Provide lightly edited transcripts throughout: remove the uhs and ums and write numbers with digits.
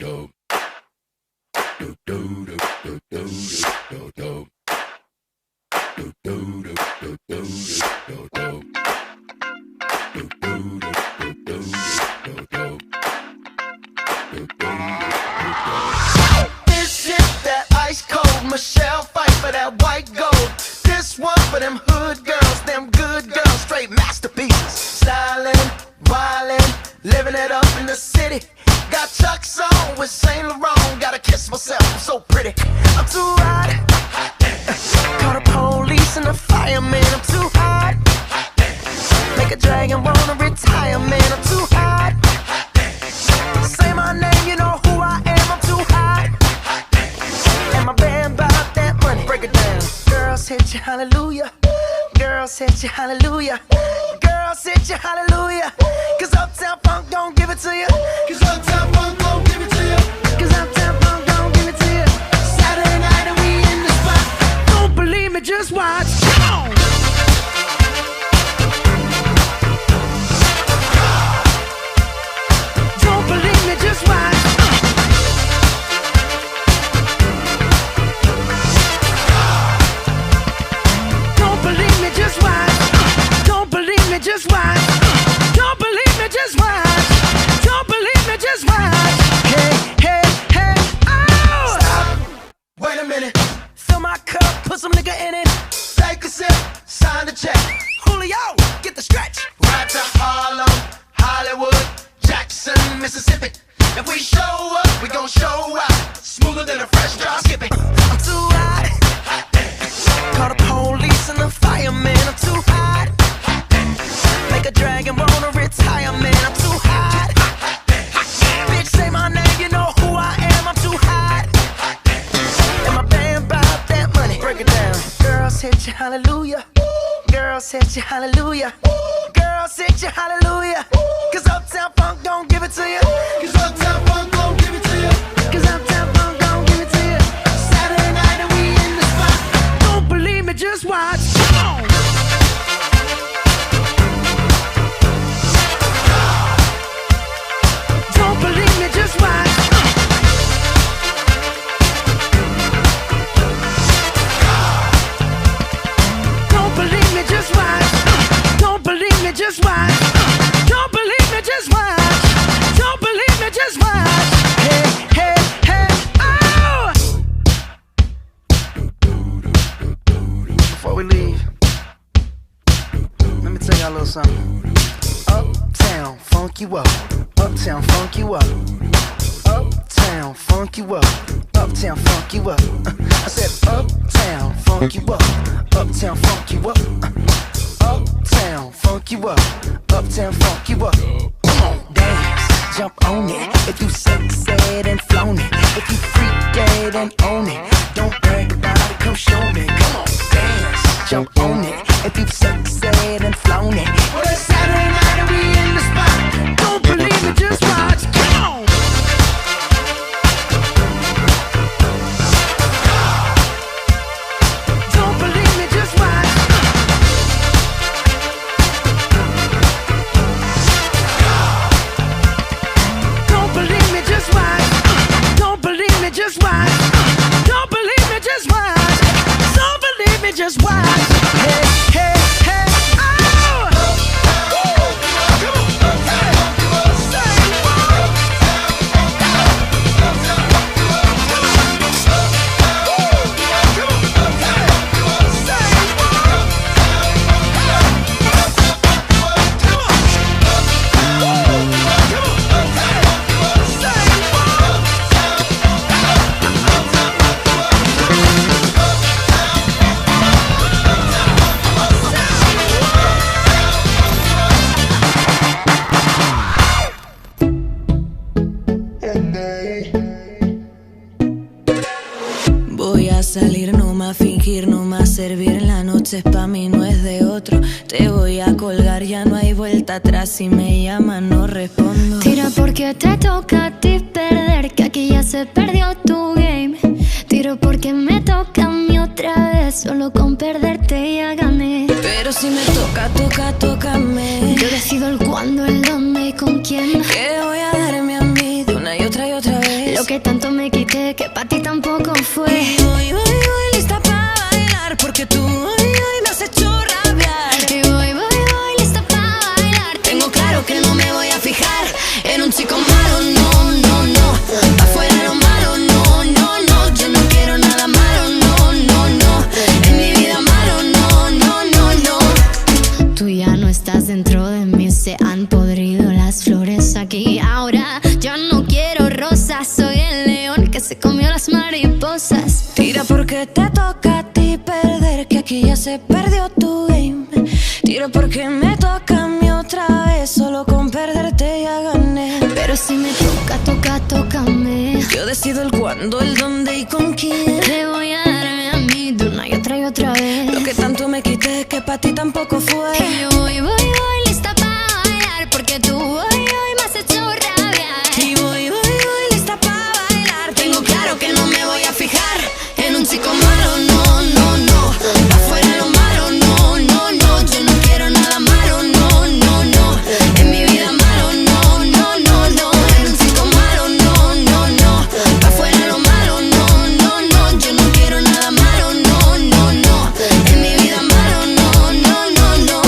This shit that ice cold Michelle fight for that white gold. This one for them hood girls, them good girls, straight masterpieces. Stylin', wildin', living it up in the city. Got Chuck's on with Saint Laurent. Gotta kiss myself, I'm so pretty. I'm too hot. Call the police and the fireman. I'm too hot. Make a dragon wanna retire, man. I'm too hot. Say my name, you know who I am. I'm too hot. And my band bought that money. Break it down. Girls hit you, hallelujah. Girls hit you, hallelujah. Girls hit you, hallelujah. Cause Uptown Funk don't give it to you. Cause Uptown Funk don't give it to you. Cause Uptown Funk don't give it to you. Saturday night and we in the spot. Don't believe me, just watch. Come on. Don't believe me, just watch. Don't believe me, just watch. Don't believe me, just watch. Don't believe me, just watch. Don't believe me, just watch. Hey, hey, hey, oh! Stop. Wait a minute. Fill my cup, put some nigga in it. Take a sip, sign the check. Julio, get the stretch. Right to Harlem, Hollywood, Jackson, Mississippi. If we show up, we gon' show out. Smoother than a fresh drop skipping. I'm too hot. Call the police and the fireman. I'm too hot. Make a dragon wanna retire, man. I'm too hot. Bitch, say my name, you know who I am. I'm too hot. And my band bought that money. Break it down. Girls hit you, hallelujah. Girls hit you, hallelujah. Girls hit you, hallelujah. Cause Uptown Funk don't give it to you. Cause Uptown Funk don't give it to you. Cause Uptown Funk don't give it to you. Saturday night and we in the spot. Don't believe me, just watch. Come on. Don't believe me, just watch. Don't believe me, just watch. Don't believe me, just watch. Don't believe me, just watch. Don't believe me, just watch. Hey, hey, hey, oh! Before we leave, let me tell y'all a little something. Uptown, funk you up. Uptown, funk you up. Uptown, funk you up. Uptown, funk you up. I said uptown, funk you up. Uptown, funk you up. Uptown, funk you up. Uptown, funk you up. Come on, dance, jump on it. If you sexed and flown it, if you freaked dead and own it, don't brag about it, come show me. Come on, dance, jump on it. If you sexed and flown it, well, it's Saturday night and we in the spot. Don't believe me, just watch. Come on. Don't believe me, just watch. Don't believe me, just watch. Don't believe me, just watch. Don't believe me, just watch. Don't believe me, just watch. Hey, hey, hey, oh! Voy a salir, no más fingir, no más servir. La noche es pa' mí, no es de otro. Te voy a colgar, ya no hay vuelta atrás. Si me llaman no respondo. Tira porque te toca a ti perder, que aquí ya se perdió tu game. Tiro porque me toca a mí otra vez, solo con perderte ya gané. Pero si me toca, toca, tócame. Yo decido el cuándo, el dónde y con quién. Que voy a darme a mí de una y otra vez. Lo que tanto me quité que pa' ti tampoco fue. Y voy lista pa' bailar porque tú hoy me has hecho rabiar. Y voy lista pa' bailar. Tengo claro que no me voy a fijar en un chico malo, no, no, no. Pa' fuera lo malo, no, no, no. Yo no quiero nada malo, no, no, no. En mi vida malo, no, no, no, no. Tú ya no estás dentro de mí, se han podrido las flores aquí. Ahora ya no quiero rosas, soy el león que se comió las mariposas. Tira porque te toca a ti perder, que aquí ya se perdió tu game. Tira porque me toca a mí otra vez, solo con perderte ya gané. Pero si me toca, tócame. Yo decido el cuándo, el dónde y con quién. Te voy a darme a mí de una y otra vez. Lo que tanto me quité que pa' ti tampoco fue. Y yo voy lista pa' bailar porque tú hoy me has hecho rabiar. Y voy lista pa' bailar. Tengo claro que no me voy a fijar en un chico malo, no, no, no. Afuera lo malo, no, no, no. Yo no quiero nada malo, no, no, no. En mi vida malo, no, no, no, no. En un chico malo, no, no, no. Afuera lo malo, no, no, no. Yo no quiero nada malo, no, no, no. En mi vida malo, no, no, no, no.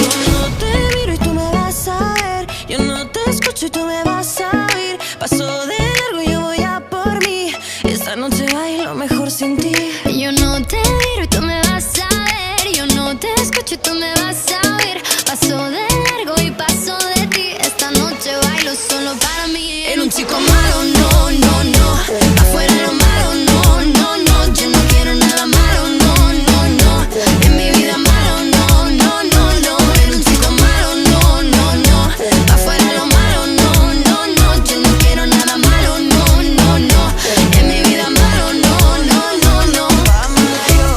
Yo no te miro y tú me vas a ver. Yo no te escucho y tú me vas a oír. Paso de largo y yo voy a por mí. Esta noche bailo mejor sin ti. Yo no te miro y tú me vas a ver. Yo no te escucho y tú me vas a oír. Paso de largo y paso de ti. Esta noche bailo solo para mí. En un chico malo, no, no, no. Afuera lo malo, no, no, no. Yo no quiero nada malo, no, no, no. En mi vida malo, no, no, no, no. En un chico malo, no, no, no. Afuera lo malo, no, no, no. Yo no quiero nada malo, no, no, no. En mi vida malo, no, no, no, no. Vámonos yo,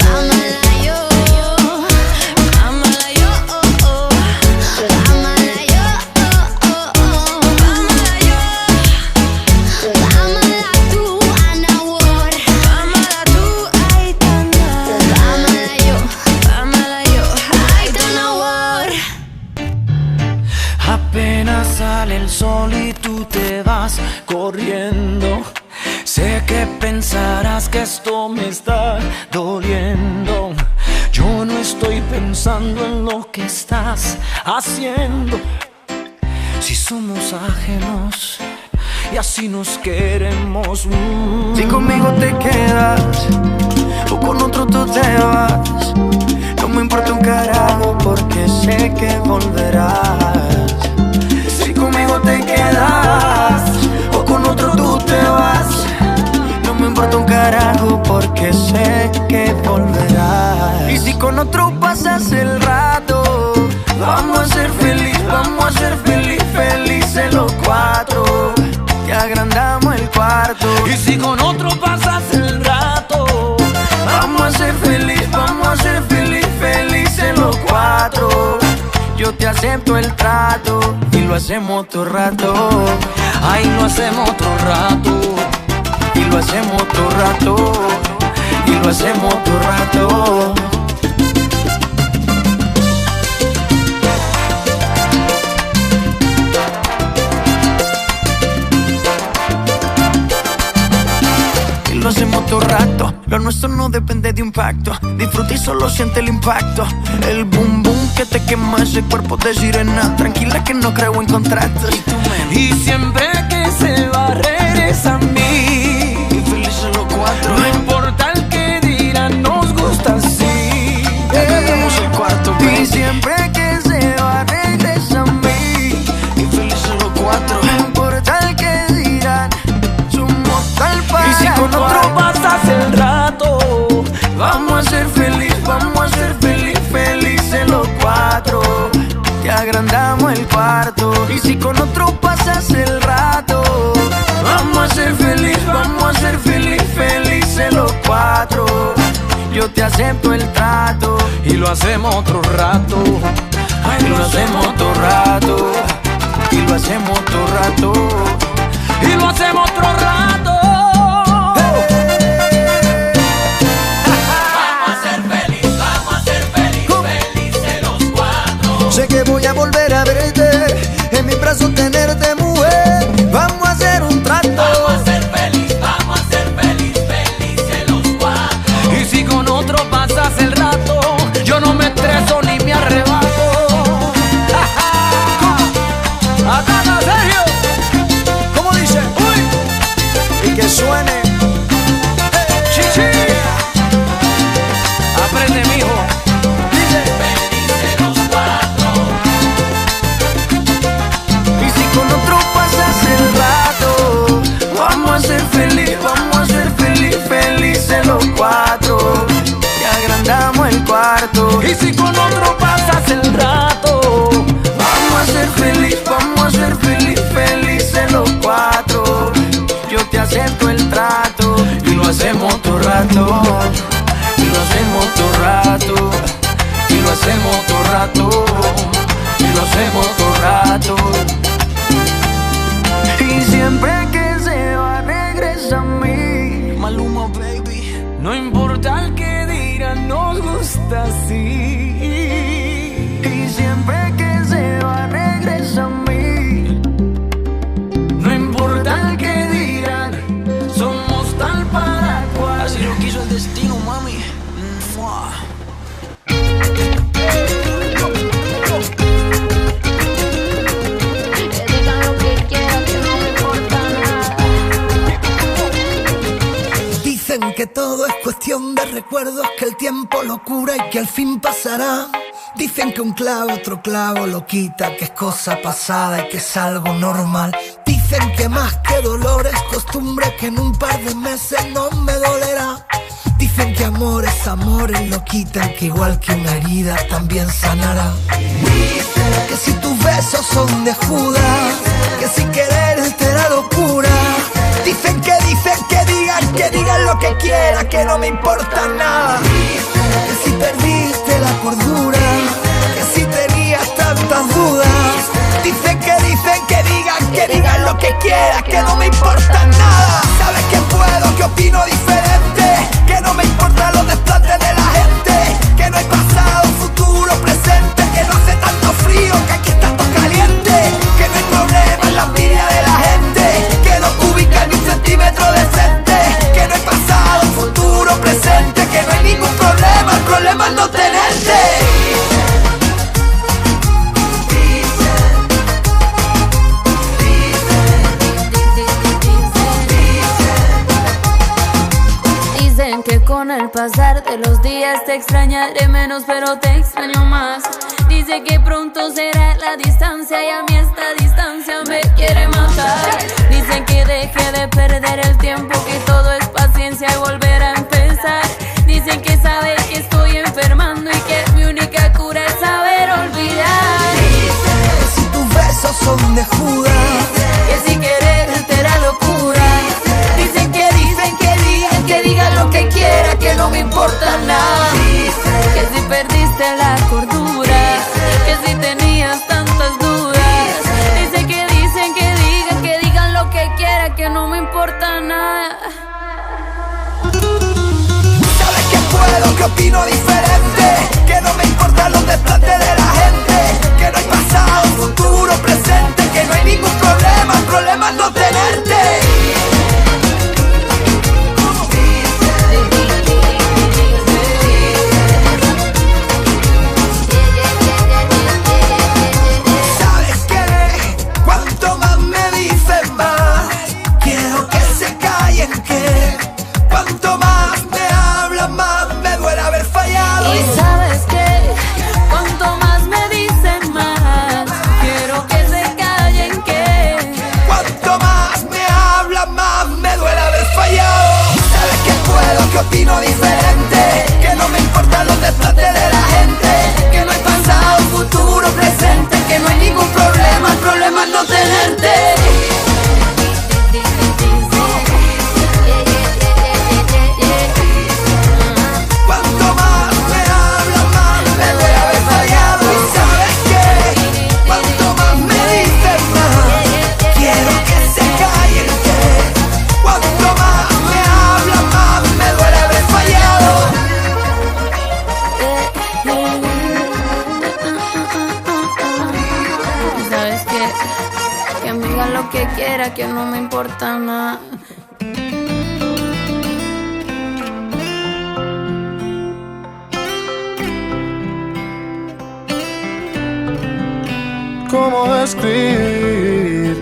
vámonos yo, oh, oh. Ámala yo, oh, oh, oh. Vámonos yo, Ámala tú, Ana Ward. vámonos tú, Aitana. Ámala yo, Vámonos yo, Aitana Ward. Apenas sale el sol y tú te vas corriendo. Sé que pensarás que esto me está doliendo. Yo no estoy pensando en lo que estás haciendo. Si somos ajenos y así nos queremos. Si conmigo te quedas o con otro tú te vas, no me importa un carajo porque sé que volverás. Si conmigo te quedas o con otro tú te vas, no me importa un carajo porque sé que volverás. Y si con otro pasas el rato, vamos a ser felices los cuatro. Te agrandamos el cuarto. Y si con otro pasas el rato, Vamos a ser felices los cuatro. Yo te acepto el trato y lo hacemos todo rato. ahí lo hacemos otro rato. Y lo hacemos todo rato. Y lo hacemos todo rato. Y lo hacemos todo rato. Lo nuestro no depende de un pacto. Disfruta y solo siente el impacto. El boom boom que te quema ese cuerpo de sirena. Tranquila que no creo en contratos. Y siempre que se va regresa a mí. Y felices los cuatro. No importa el que dirán, nos gusta así. Te agrandamos el cuarto, baby. Y siempre que se va regresa a mí. Y felices los cuatro. No importa el que dirán, somos tal para. Y si con otro pasas el rato, Vamos a ser felices los cuatro. Te agrandamos el cuarto. Y si con otro pasas el rato, vamos a ser felices los cuatro. Yo te acepto el trato y lo hacemos otro rato. y lo hacemos todo rato. Y lo hacemos todo rato. Y lo hacemos otro rato. Sé que voy a volver a verte, en mis brazos tenerte, mujer. Vamos a hacer gusta así. Y siempre que se va regresa a mí. No importa el que digan, somos tal para cual. Así lo quiso el destino, mami. Dicen que todo es cuestión de recuerdos, que el tiempo lo cura y que al fin pasará. Dicen que un clavo otro clavo lo quita, que es cosa pasada y que es algo normal. Dicen que más que dolor es costumbre, que en un par de meses no me dolerá. Dicen que amores lo quitan, que igual que una herida también sanará. Dicen que si tus besos son de Judas, que si quererte era locura. Dicen que digan lo que quieran, que no me importa nada. Que si perdiste la cordura, que si tenías tantas dudas. Dicen que digan lo que quieran, que no me importa nada. Sabes que puedo, que opino diferente, que no me importan los desplantes de la gente, que no hay pasado, futuro, presente, que no hace tanto frío, que aquí está todo caliente, que no hay problema en la envidia de la gente, que no te ubica ni un centímetro decente, que no hay pasado, futuro, presente, que no hay ningún problema, el problema es no tenerte. Dicen que con el pasar de los días te extrañaré menos, pero te extraño más. Dice que pronto será la distancia y a mí esta distancia me quiere matar. Dicen que deje de perder el tiempo, que todo es paciencia y volver a empezar. Dicen que sabe que estoy enfermando y que mi única cura es saber olvidar. Dicen que si tus besos son de Judas, Que si quererte era locura. Dicen que digan lo que quiera, que no me importa nada. Que si perdiste la cordura, que si tenías tantas dudas. Dicen que digan lo que quiera, que no me importa nada. sabes que puedo, que opino diferente, que no me importan los desplantes de la gente, que no hay pasado, futuro, presente, que no hay ningún problema, el problema es no tenerte. ¿Sabes qué? Cuanto más me dicen más, quiero que se callen, que cuanto más me hablan más me duele haber fallado. Y sabes que cuanto más me dicen más, quiero que se callen, que Cuanto más me hablan más me duele haber fallado. Sabes que puedo, que opino diferente, que no me importan los desplantes de la gente, que no hay pasado, futuro, presente, que no hay ningún problema, el problema es no tenerte. Cuanto más me hablan más me duele haber fallado. Y sabes que cuanto más me dicen más, quiero que se callen, que cuanto más me hablan más me duele haber fallado. sabes que me digan lo que quiera, que no me importa nada. ¿Cómo describir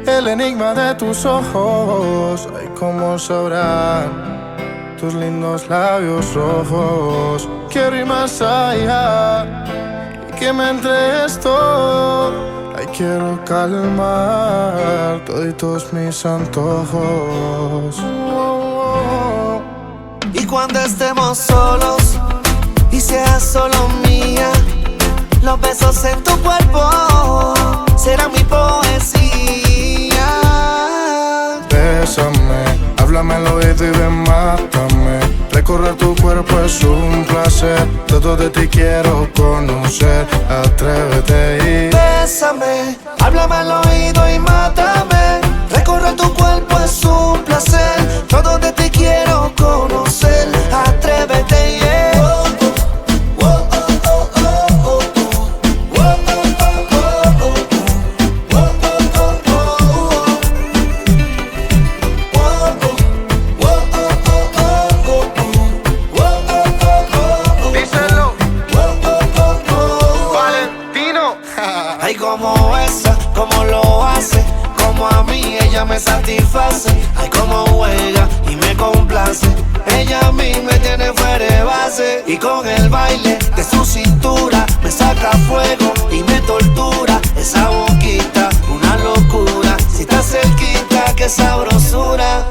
el enigma de tus ojos? Ay, cómo sabrán tus lindos labios rojos. Quiero ir más allá y que me entregues todo. Ay, quiero calmar toditos mis antojos. Y cuando estemos solos y seas solo mía, los besos en tu cuerpo serán mi poesía. Bésame, háblame al oído y ven, mátame. Recorrer tu cuerpo es un placer, todo de ti quiero conocer. Atrévete y Bésame, háblame al oído y mátame. Recorrer tu cuerpo es un placer, todo de ti quiero conocer. Atrévete, yeah. me satisface. Ay, como juega y me complace. Ella a mí me tiene fuera de base. Y con el baile de su cintura me saca fuego y me tortura. Esa boquita, una locura. Si estás cerquita, qué sabrosura.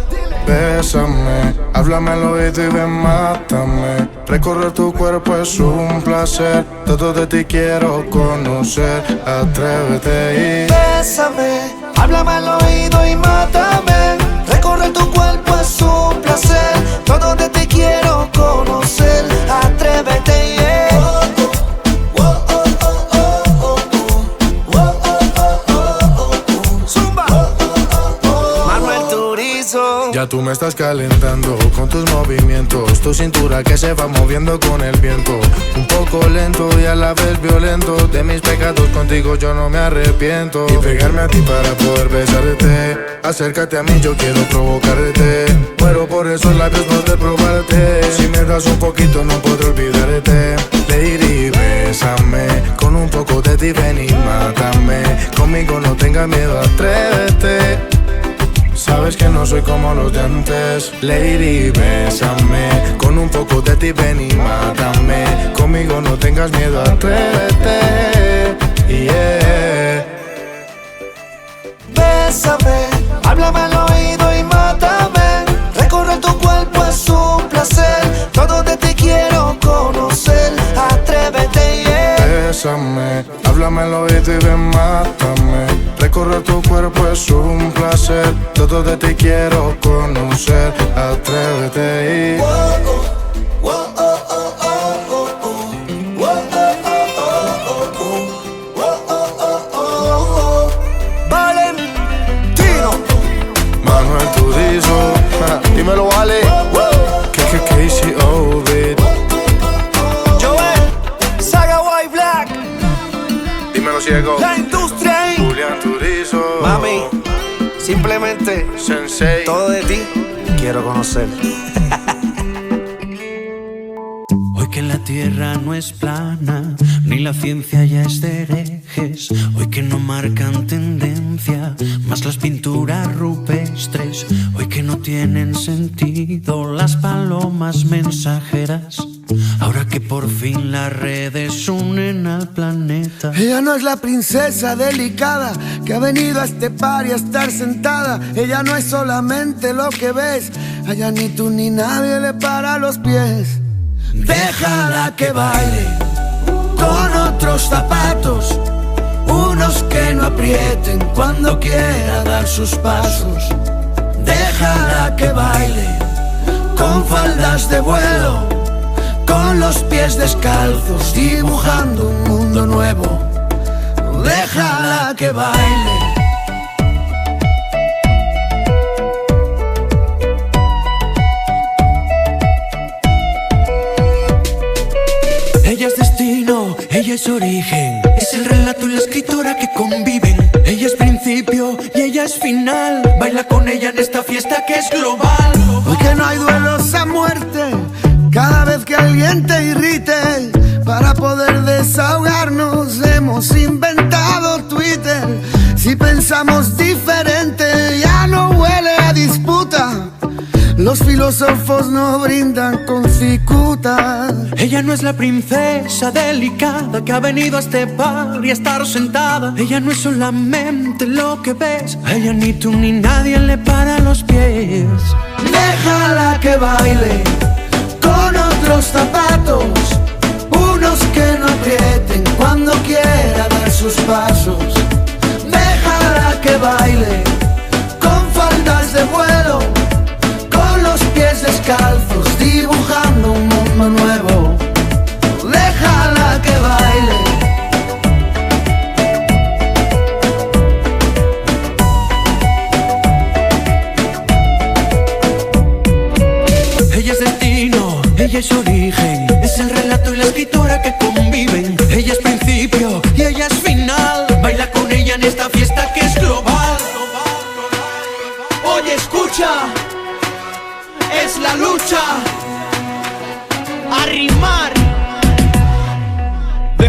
Bésame, háblame al oído y ven, mátame. Recorrer tu cuerpo es un placer. Todo de ti quiero conocer. Atrévete y bésame, háblame al oído y mátame. Recorrer tu cuerpo es un placer. Todo de ti quiero conocer. Atrévete y ya tú me estás calentando con tus movimientos. Tu cintura que se va moviendo con el viento. Un poco lento y a la vez violento. De mis pecados contigo yo no me arrepiento. Y pegarme a ti para poder besarte. Acércate a mí, yo quiero provocarte. Muero por esos labios, no de probarte. Si me das un poquito no podré olvidarte. Lady, bésame. Con un poco de ti ven y mátame. Conmigo no tengas miedo, atrévete. Sabes que no soy como los de antes. Lady, bésame. Con un poco de ti ven y mátame. Conmigo no tengas miedo, atrévete. Yeah. Bésame, háblame al oído y mátame. Recorrer tu cuerpo es un placer. Todo de ti quiero conocer. Atrévete, yeah. Bésame, háblame al oído y ven, mátame. Recorrer tu cuerpo es un placer. Todo de ti quiero conocer. Atrévete y Valentino Manuel Turizo. Dímelo, vale. KKKCO, bitch. Joel, Saga White Black. Dímelo, ciego. La industria. Julián Turizo. Mami, simplemente Sensei. todo de ti quiero conocer. Hoy que la tierra no es plana, ni la ciencia ya es de herejes. Hoy que no marcan tendencia, más las pinturas rupestres. Hoy que no tienen sentido las palomas mensajeras. Ahora que por fin las redes unen al planeta. Ella no es la princesa delicada que ha venido a este party a estar sentada. Ella no es solamente lo que ves. Allá ni tú ni nadie le para los pies. Déjala que baile con otros zapatos, unos que no aprieten cuando quiera dar sus pasos. Déjala que baile con faldas de vuelo, con los pies descalzos, dibujando un mundo nuevo. Déjala que baile. Ella es destino, ella es origen. Es el relato y la escritora que conviven. Ella es principio y ella es final. Baila con ella en esta fiesta que es global. Hoy que no hay duelos a muerte, cada vez que alguien te irrite, para poder desahogarnos hemos inventado Twitter. Si pensamos diferente ya no huele a disputa. Los filósofos no brindan con cicuta. Ella no es la princesa delicada que ha venido a este par y a estar sentada. Ella no es solamente lo que ves. A ella ni tú ni nadie le para los pies. Déjala que baile con otros zapatos, unos que no aprieten cuando quiera dar sus pasos. Déjala que baile con faldas de vuelo, con los pies descalzos, dibujando un mundo nuevo. Déjala que baile. Ella es destino, ella es origen. Es el relato y la escritora que conviven. Ella es principio y ella es final. Baila con ella en esta fiesta que es global. Oye, escucha, es la lucha. A rimar.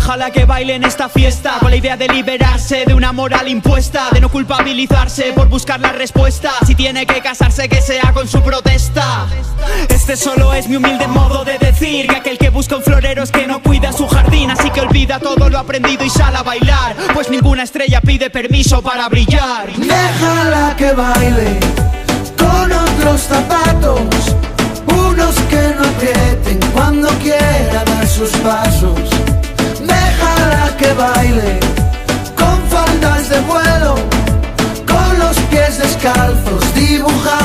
Déjala que baile en esta fiesta, con la idea de liberarse de una moral impuesta, de no culpabilizarse por buscar la respuesta. Si tiene que casarse, que sea con su protesta. Este solo es mi humilde modo de decir que aquel que busca un florero es que no cuida su jardín. Así que olvida todo lo aprendido y sal a bailar, pues ninguna estrella pide permiso para brillar. Déjala que baile con otros zapatos, unos que no aprieten cuando quiera dar sus pasos. Déjala que baile con faldas de vuelo, con los pies descalzos, dibujar